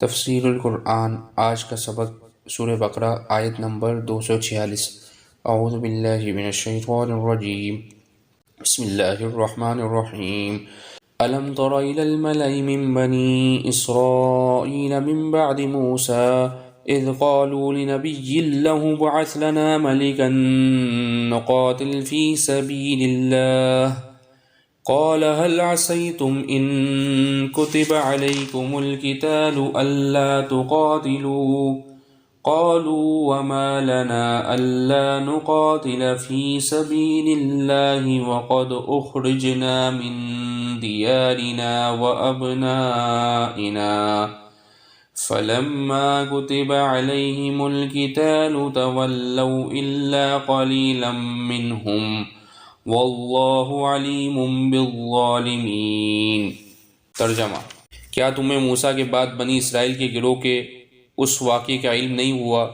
تفسیر القرآن۔ آج کا سبق سورہ بقرہ آیت نمبر 246۔ اعوذ باللہ من الشیطان الرجیم، بسم اللہ الرحمن الرحیم۔ ألم تر إلى الملأ من بني إسرائيل من بعد موسى إذ قالوا لنبي له ابعث لنا ملكا نقاتل في سبيل الله قال هل عسيتم إن كتب عليكم القتال ألا تقاتلوا قالوا وما لنا ألا نقاتل في سبيل الله وقد أخرجنا من ديارنا وأبنائنا فلما كتب عليهم القتال تولوا إلا قليلا منهم واللہ علیم بالظالمین۔ ترجمہ: کیا تمہیں موسیٰ کے بعد بنی اسرائیل کے گروہ کے اس واقعے کا علم نہیں ہوا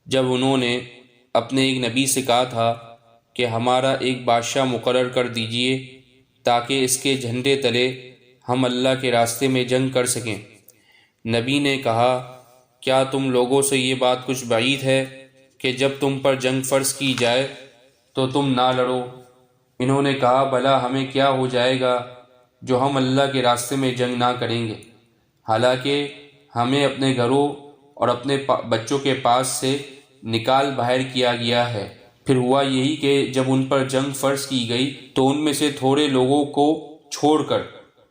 جب انہوں نے اپنے ایک نبی سے کہا تھا کہ ہمارا ایک بادشاہ مقرر کر دیجئے تاکہ اس کے جھنڈے تلے ہم اللہ کے راستے میں جنگ کر سکیں؟ نبی نے کہا، کیا تم لوگوں سے یہ بات کچھ بعید ہے کہ جب تم پر جنگ فرض کی جائے تو تم نہ لڑو؟ انہوں نے کہا، بھلا ہمیں کیا ہو جائے گا جو ہم اللہ کے راستے میں جنگ نہ کریں گے، حالانکہ ہمیں اپنے گھروں اور اپنے بچوں کے پاس سے نکال باہر کیا گیا ہے۔ پھر ہوا یہی کہ جب ان پر جنگ فرض کی گئی تو ان میں سے تھوڑے لوگوں کو چھوڑ کر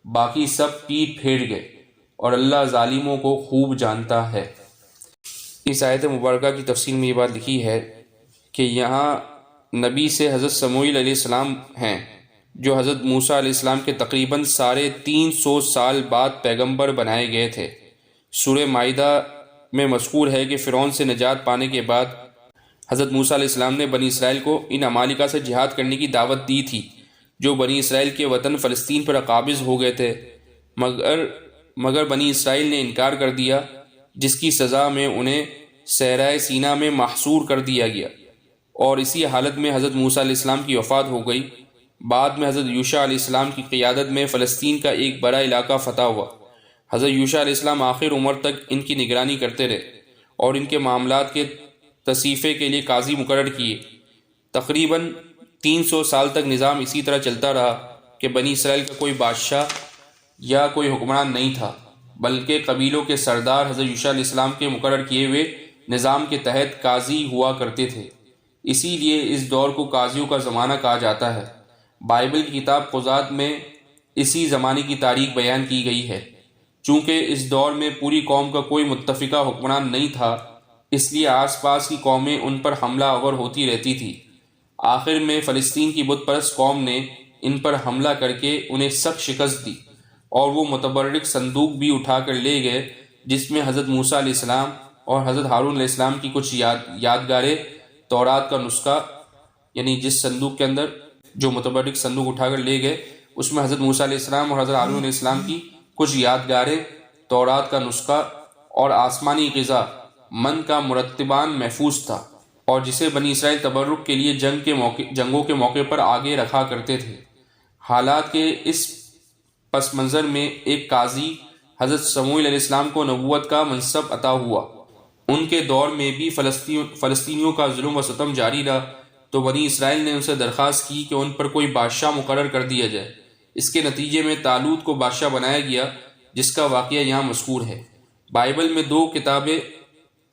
باقی سب پیٹ پھیر گئے، اور اللہ ظالموں کو خوب جانتا ہے۔ اس آیت مبارکہ کی تفسیر میں یہ بات لکھی ہے کہ یہاں نبی سے حضرت سموئیل علیہ السلام ہیں، جو حضرت موسیٰ علیہ السلام کے تقریباً 350 سال بعد پیغمبر بنائے گئے تھے۔ سورہ مائدہ میں مذکور ہے کہ فرعون سے نجات پانے کے بعد حضرت موسیٰ علیہ السلام نے بنی اسرائیل کو ان عمالقہ سے جہاد کرنے کی دعوت دی تھی جو بنی اسرائیل کے وطن فلسطین پر قابض ہو گئے تھے، مگر بنی اسرائیل نے انکار کر دیا، جس کی سزا میں انہیں صحرائے سینا میں محصور کر دیا گیا، اور اسی حالت میں حضرت موسیٰ علیہ السلام کی وفات ہو گئی۔ بعد میں حضرت یوشع علیہ السلام کی قیادت میں فلسطین کا ایک بڑا علاقہ فتح ہوا۔ حضرت یوشع علیہ السلام آخر عمر تک ان کی نگرانی کرتے رہے اور ان کے معاملات کے تصفیے کے لیے قاضی مقرر کیے۔ تقریباً 300 سال تک نظام اسی طرح چلتا رہا کہ بنی اسرائیل کا کوئی بادشاہ یا کوئی حکمران نہیں تھا، بلکہ قبیلوں کے سردار حضرت یوشع علیہ السلام کے مقرر کیے ہوئے نظام کے تحت قاضی ہوا کرتے تھے۔ اسی لیے اس دور کو قاضیوں کا زمانہ کہا جاتا ہے۔ بائبل کی کتاب قضات میں اسی زمانے کی تاریخ بیان کی گئی ہے۔ چونکہ اس دور میں پوری قوم کا کوئی متفقہ حکمران نہیں تھا، اس لیے آس پاس کی قومیں ان پر حملہ آور ہوتی رہتی تھی۔ آخر میں فلسطین کی بت پرست قوم نے ان پر حملہ کر کے انہیں سخت شکست دی، اور وہ متبرک صندوق بھی اٹھا کر لے گئے جس میں حضرت موسیٰ علیہ السلام اور حضرت ہارون علیہ السلام کی کچھ یادگاریں، تورات کا نسخہ، یعنی جس صندوق کے اندر جو متبرک صندوق اٹھا کر لے گئے اس میں حضرت موسیٰ علیہ السلام اور حضرت ہارون علیہ السلام کی کچھ یادگاریں، تورات کا نسخہ اور آسمانی غذا من کا مرتبان محفوظ تھا، اور جسے بنی اسرائیل تبرک کے لیے جنگوں کے موقع پر آگے رکھا کرتے تھے۔ حالات کے اس پس منظر میں ایک قاضی حضرت سموئیل علیہ السلام کو نبوت کا منصب عطا ہوا۔ ان کے دور میں بھی فلسطینیوں کا ظلم و ستم جاری رہا، تو بنی اسرائیل نے ان سے درخواست کی کہ ان پر کوئی بادشاہ مقرر کر دیا جائے۔ اس کے نتیجے میں طالوت کو بادشاہ بنایا گیا، جس کا واقعہ یہاں مذکور ہے۔ بائبل میں 2 کتابیں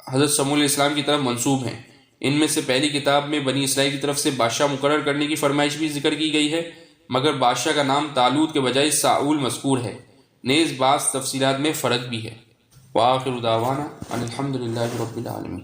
حضرت سموئیل علیہ السلام کی طرف منسوب ہیں۔ ان میں سے پہلی کتاب میں بنی اسرائیل کی طرف سے بادشاہ مقرر کرنے کی فرمائش بھی ذکر کی گئی ہے، مگر بادشاہ کا نام طالوت کے بجائے ساؤل مذکور ہے۔ نیز بعض تفصیلات میں فرق بھی ہے۔ وآخر دعوانا ان الحمد للہ رب العالمین۔